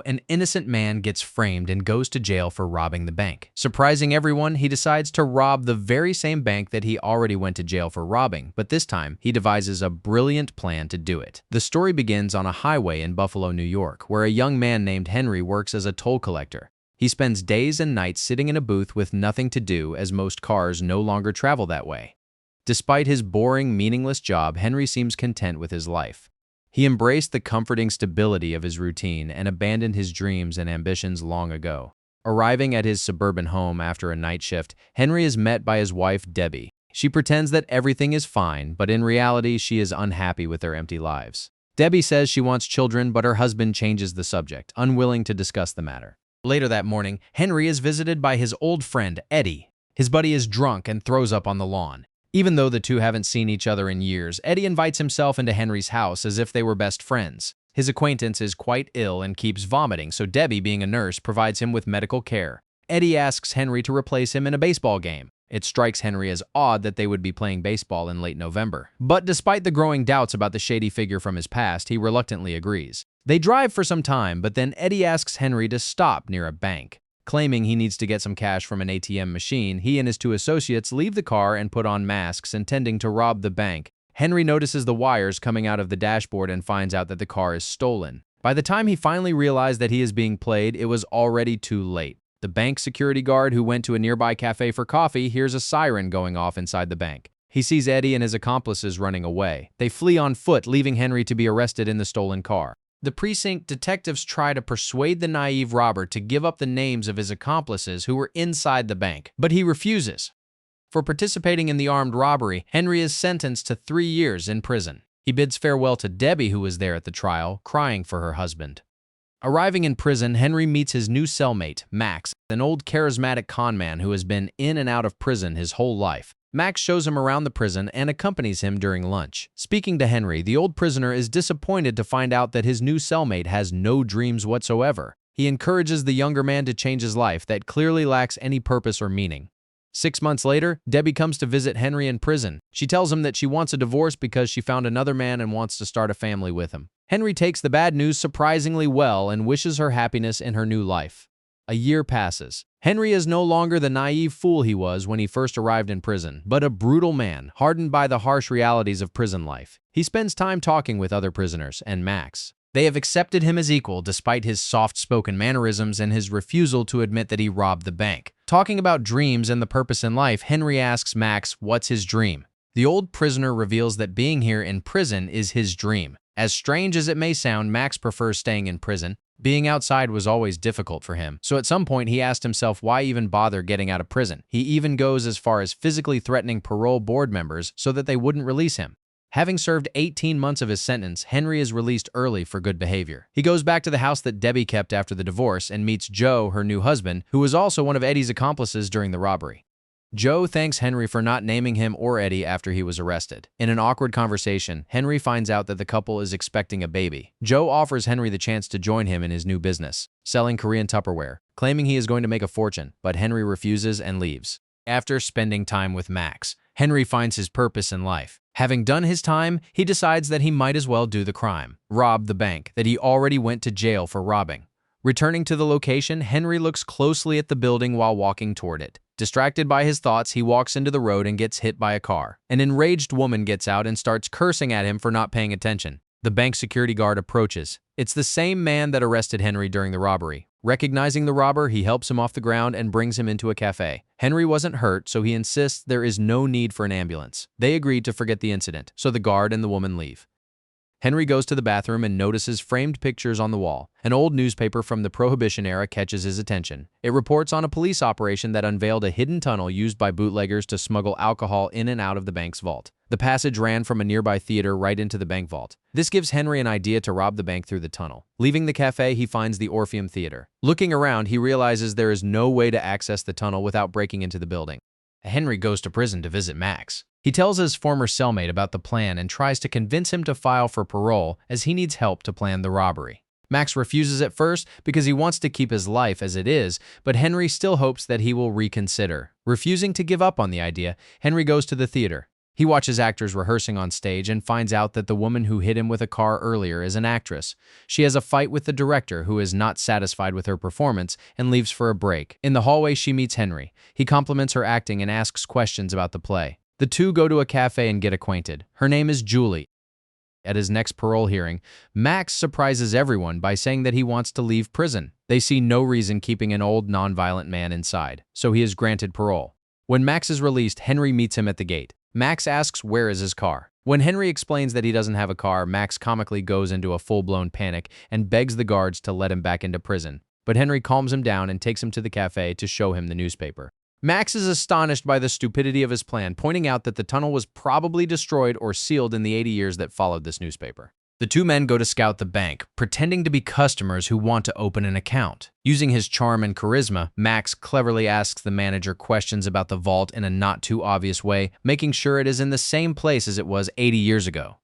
an innocent man gets framed and goes to jail for robbing the bank. Surprising everyone, he decides to rob the very same bank that he already went to jail for robbing, but this time, he devises a brilliant plan to do it. The story begins on a highway in Buffalo, New York, where a young man named Henry works as a toll collector. He spends days and nights sitting in a booth with nothing to do, as most cars no longer travel that way. Despite his boring, meaningless job, Henry seems content with his life. He embraced the comforting stability of his routine and abandoned his dreams and ambitions long ago. Arriving at his suburban home after a night shift, Henry is met by his wife, Debbie. She pretends that everything is fine, but in reality, she is unhappy with their empty lives. Debbie says she wants children, but her husband changes the subject, unwilling to discuss the matter. Later that morning, Henry is visited by his old friend, Eddie. His buddy is drunk and throws up on the lawn. Even though the two haven't seen each other in years, Eddie invites himself into Henry's house as if they were best friends. His acquaintance is quite ill and keeps vomiting, so Debbie, being a nurse, provides him with medical care. Eddie asks Henry to replace him in a baseball game. It strikes Henry as odd that they would be playing baseball in late November. But despite the growing doubts about the shady figure from his past, he reluctantly agrees. They drive for some time, but then Eddie asks Henry to stop near a bank. Claiming he needs to get some cash from an ATM machine, he and his two associates leave the car and put on masks, intending to rob the bank. Henry notices the wires coming out of the dashboard and finds out that the car is stolen. By the time he finally realized that he is being played, it was already too late. The bank security guard, who went to a nearby cafe for coffee, hears a siren going off inside the bank. He sees Eddie and his accomplices running away. They flee on foot, leaving Henry to be arrested in the stolen car. The precinct detectives try to persuade the naive robber to give up the names of his accomplices who were inside the bank, but he refuses. For participating in the armed robbery, Henry is sentenced to 3 years in prison. He bids farewell to Debbie, who was there at the trial, crying for her husband. Arriving in prison, Henry meets his new cellmate, Max, an old charismatic conman who has been in and out of prison his whole life. Max shows him around the prison and accompanies him during lunch. Speaking to Henry, the old prisoner is disappointed to find out that his new cellmate has no dreams whatsoever. He encourages the younger man to change his life that clearly lacks any purpose or meaning. 6 months later, Debbie comes to visit Henry in prison. She tells him that she wants a divorce because she found another man and wants to start a family with him. Henry takes the bad news surprisingly well and wishes her happiness in her new life. A year passes. Henry is no longer the naive fool he was when he first arrived in prison, but a brutal man, hardened by the harsh realities of prison life. He spends time talking with other prisoners and Max. They have accepted him as equal despite his soft-spoken mannerisms and his refusal to admit that he robbed the bank. Talking about dreams and the purpose in life, Henry asks Max what's his dream. The old prisoner reveals that being here in prison is his dream. As strange as it may sound, Max prefers staying in prison. Being outside was always difficult for him, so at some point he asked himself why even bother getting out of prison. He even goes as far as physically threatening parole board members so that they wouldn't release him. Having served 18 months of his sentence, Henry is released early for good behavior. He goes back to the house that Debbie kept after the divorce and meets Joe, her new husband, who was also one of Eddie's accomplices during the robbery. Joe thanks Henry for not naming him or Eddie after he was arrested. In an awkward conversation, Henry finds out that the couple is expecting a baby. Joe offers Henry the chance to join him in his new business, selling Korean Tupperware, claiming he is going to make a fortune, but Henry refuses and leaves. After spending time with Max, Henry finds his purpose in life. Having done his time, he decides that he might as well do the crime, rob the bank that he already went to jail for robbing. Returning to the location, Henry looks closely at the building while walking toward it. Distracted by his thoughts, he walks into the road and gets hit by a car. An enraged woman gets out and starts cursing at him for not paying attention. The bank security guard approaches. It's the same man that arrested Henry during the robbery. Recognizing the robber, he helps him off the ground and brings him into a cafe. Henry wasn't hurt, so he insists there is no need for an ambulance. They agreed to forget the incident, so the guard and the woman leave. Henry goes to the bathroom and notices framed pictures on the wall. An old newspaper from the Prohibition era catches his attention. It reports on a police operation that unveiled a hidden tunnel used by bootleggers to smuggle alcohol in and out of the bank's vault. The passage ran from a nearby theater right into the bank vault. This gives Henry an idea to rob the bank through the tunnel. Leaving the cafe, he finds the Orpheum Theater. Looking around, he realizes there is no way to access the tunnel without breaking into the building. Henry goes to prison to visit Max. He tells his former cellmate about the plan and tries to convince him to file for parole as he needs help to plan the robbery. Max refuses at first because he wants to keep his life as it is, but Henry still hopes that he will reconsider. Refusing to give up on the idea, Henry goes to the theater. He watches actors rehearsing on stage and finds out that the woman who hit him with a car earlier is an actress. She has a fight with the director, who is not satisfied with her performance and leaves for a break. In the hallway, she meets Henry. He compliments her acting and asks questions about the play. The two go to a cafe and get acquainted. Her name is Julie. At his next parole hearing, Max surprises everyone by saying that he wants to leave prison. They see no reason keeping an old, non-violent man inside, so he is granted parole. When Max is released, Henry meets him at the gate. Max asks where is his car. When Henry explains that he doesn't have a car, Max comically goes into a full-blown panic and begs the guards to let him back into prison. But Henry calms him down and takes him to the cafe to show him the newspaper. Max is astonished by the stupidity of his plan, pointing out that the tunnel was probably destroyed or sealed in the 80 years that followed this newspaper. The two men go to scout the bank, pretending to be customers who want to open an account. Using his charm and charisma, Max cleverly asks the manager questions about the vault in a not-too-obvious way, making sure it is in the same place as it was 80 years ago.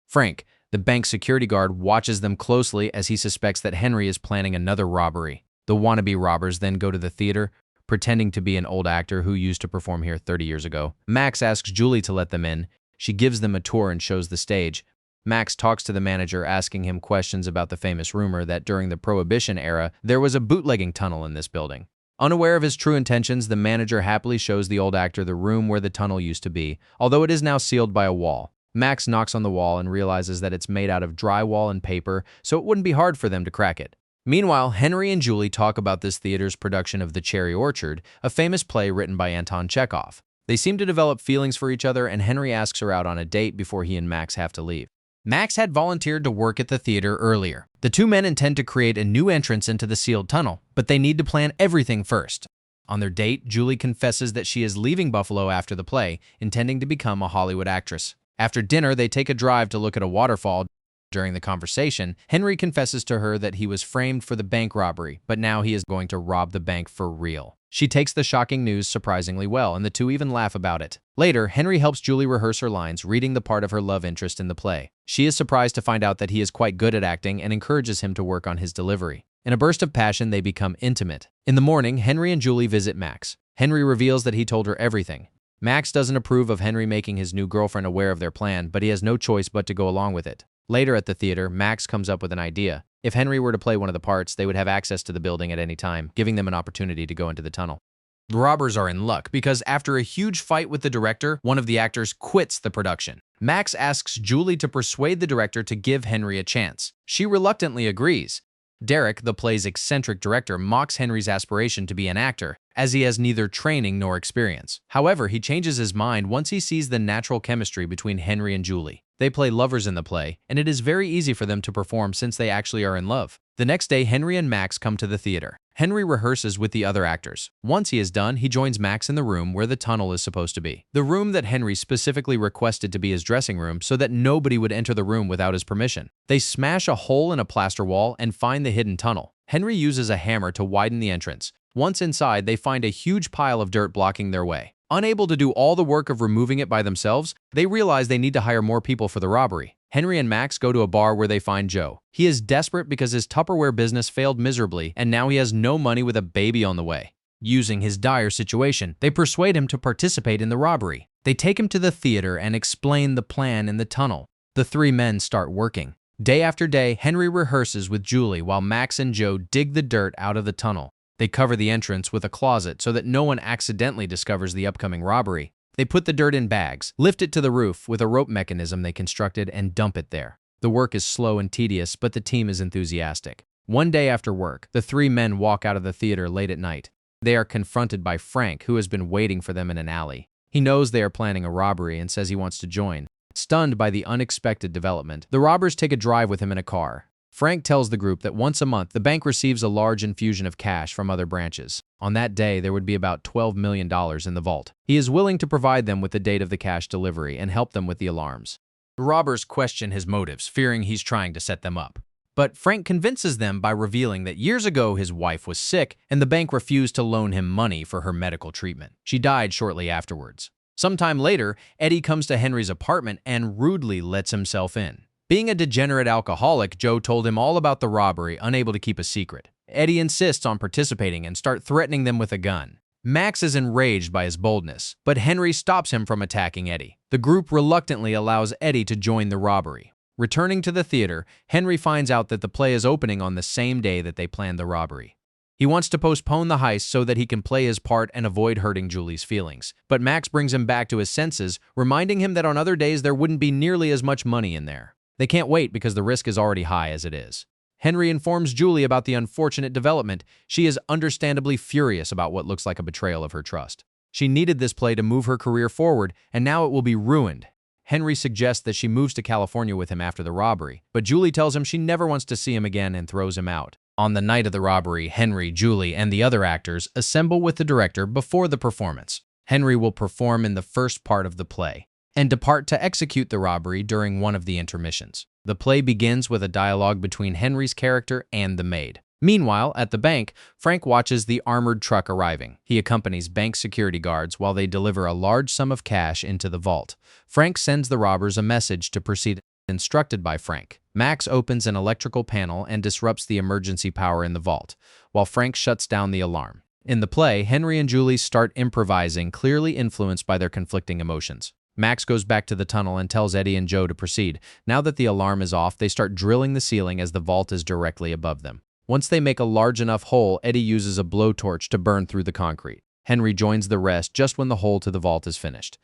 Frank, the bank security guard, watches them closely as he suspects that Henry is planning another robbery. The wannabe robbers then go to the theater, pretending to be an old actor who used to perform here 30 years ago. Max asks Julie to let them in. She gives them a tour and shows the stage. Max talks to the manager, asking him questions about the famous rumor that during the Prohibition era, there was a bootlegging tunnel in this building. Unaware of his true intentions, the manager happily shows the old actor the room where the tunnel used to be, although it is now sealed by a wall. Max knocks on the wall and realizes that it's made out of drywall and paper, so it wouldn't be hard for them to crack it. Meanwhile, Henry and Julie talk about this theater's production of The Cherry Orchard, a famous play written by Anton Chekhov. They seem to develop feelings for each other, and Henry asks her out on a date before he and Max have to leave. Max had volunteered to work at the theater earlier. The two men intend to create a new entrance into the sealed tunnel, but they need to plan everything first. On their date, Julie confesses that she is leaving Buffalo after the play, intending to become a Hollywood actress. After dinner, they take a drive to look at a waterfall. During the conversation, Henry confesses to her that he was framed for the bank robbery, but now he is going to rob the bank for real. She takes the shocking news surprisingly well, and the two even laugh about it. Later, Henry helps Julie rehearse her lines, reading the part of her love interest in the play. She is surprised to find out that he is quite good at acting and encourages him to work on his delivery. In a burst of passion, they become intimate. In the morning, Henry and Julie visit Max. Henry reveals that he told her everything. Max doesn't approve of Henry making his new girlfriend aware of their plan, but he has no choice but to go along with it. Later at the theater, Max comes up with an idea. If Henry were to play one of the parts, they would have access to the building at any time, giving them an opportunity to go into the tunnel. The robbers are in luck because after a huge fight with the director, one of the actors quits the production. Max asks Julie to persuade the director to give Henry a chance. She reluctantly agrees. Derek, the play's eccentric director, mocks Henry's aspiration to be an actor, as he has neither training nor experience. However, he changes his mind once he sees the natural chemistry between Henry and Julie. They play lovers in the play, and it is very easy for them to perform since they actually are in love. The next day, Henry and Max come to the theater. Henry rehearses with the other actors. Once he is done, he joins Max in the room where the tunnel is supposed to be. The room that Henry specifically requested to be his dressing room so that nobody would enter the room without his permission. They smash a hole in a plaster wall and find the hidden tunnel. Henry uses a hammer to widen the entrance. Once inside, they find a huge pile of dirt blocking their way. Unable to do all the work of removing it by themselves, they realize they need to hire more people for the robbery. Henry and Max go to a bar where they find Joe. He is desperate because his Tupperware business failed miserably, and now he has no money with a baby on the way. Using his dire situation, they persuade him to participate in the robbery. They take him to the theater and explain the plan in the tunnel. The three men start working. Day after day, Henry rehearses with Julie while Max and Joe dig the dirt out of the tunnel. They cover the entrance with a closet so that no one accidentally discovers the upcoming robbery. They put the dirt in bags, lift it to the roof with a rope mechanism they constructed, and dump it there. The work is slow and tedious, but the team is enthusiastic. One day after work, the three men walk out of the theater late at night. They are confronted by Frank, who has been waiting for them in an alley. He knows they are planning a robbery and says he wants to join. Stunned by the unexpected development, the robbers take a drive with him in a car. Frank tells the group that once a month, the bank receives a large infusion of cash from other branches. On that day, there would be about $12 million in the vault. He is willing to provide them with the date of the cash delivery and help them with the alarms. The robbers question his motives, fearing he's trying to set them up. But Frank convinces them by revealing that years ago his wife was sick and the bank refused to loan him money for her medical treatment. She died shortly afterwards. Sometime later, Eddie comes to Henry's apartment and rudely lets himself in. Being a degenerate alcoholic, Joe told him all about the robbery, unable to keep a secret. Eddie insists on participating and starts threatening them with a gun. Max is enraged by his boldness, but Henry stops him from attacking Eddie. The group reluctantly allows Eddie to join the robbery. Returning to the theater, Henry finds out that the play is opening on the same day that they planned the robbery. He wants to postpone the heist so that he can play his part and avoid hurting Julie's feelings. But Max brings him back to his senses, reminding him that on other days there wouldn't be nearly as much money in there. They can't wait because the risk is already high as it is. Henry informs Julie about the unfortunate development. She is understandably furious about what looks like a betrayal of her trust. She needed this play to move her career forward, and now it will be ruined. Henry suggests that she moves to California with him after the robbery, but Julie tells him she never wants to see him again and throws him out. On the night of the robbery, Henry, Julie, and the other actors assemble with the director before the performance. Henry will perform in the first part of the play and depart to execute the robbery during one of the intermissions. The play begins with a dialogue between Henry's character and the maid. Meanwhile, at the bank, Frank watches the armored truck arriving. He accompanies bank security guards while they deliver a large sum of cash into the vault. Frank sends the robbers a message to proceed, instructed by Frank. Max opens an electrical panel and disrupts the emergency power in the vault, while Frank shuts down the alarm. In the play, Henry and Julie start improvising, clearly influenced by their conflicting emotions. Max goes back to the tunnel and tells Eddie and Joe to proceed. Now that the alarm is off, they start drilling the ceiling as the vault is directly above them. Once they make a large enough hole, Eddie uses a blowtorch to burn through the concrete. Henry joins the rest just when the hole to the vault is finished.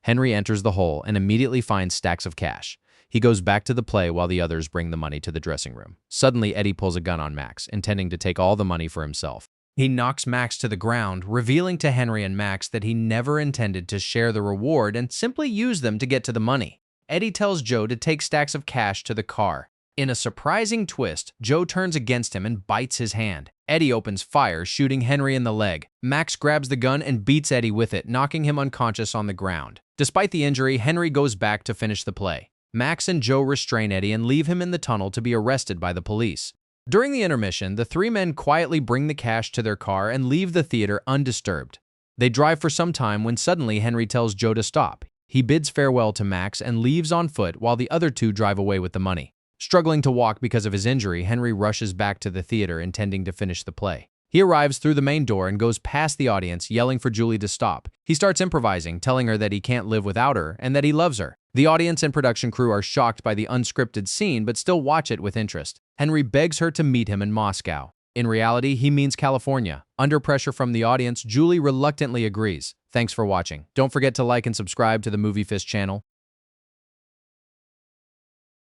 Henry enters the hole and immediately finds stacks of cash. He goes back to the play while the others bring the money to the dressing room. Suddenly, Eddie pulls a gun on Max, intending to take all the money for himself. He knocks Max to the ground, revealing to Henry and Max that he never intended to share the reward and simply use them to get to the money. Eddie tells Joe to take stacks of cash to the car. In a surprising twist, Joe turns against him and bites his hand. Eddie opens fire, shooting Henry in the leg. Max grabs the gun and beats Eddie with it, knocking him unconscious on the ground. Despite the injury, Henry goes back to finish the play. Max and Joe restrain Eddie and leave him in the tunnel to be arrested by the police. During the intermission, the three men quietly bring the cash to their car and leave the theater undisturbed. They drive for some time when suddenly Henry tells Joe to stop. He bids farewell to Max and leaves on foot while the other two drive away with the money. Struggling to walk because of his injury, Henry rushes back to the theater intending to finish the play. He arrives through the main door and goes past the audience, yelling for Julie to stop. He starts improvising, telling her that he can't live without her and that he loves her. The audience and production crew are shocked by the unscripted scene but still watch it with interest. Henry begs her to meet him in Moscow. In reality, he means California. Under pressure from the audience, Julie reluctantly agrees. Thanks for watching. Don't forget to like and subscribe to the Movie Fist channel.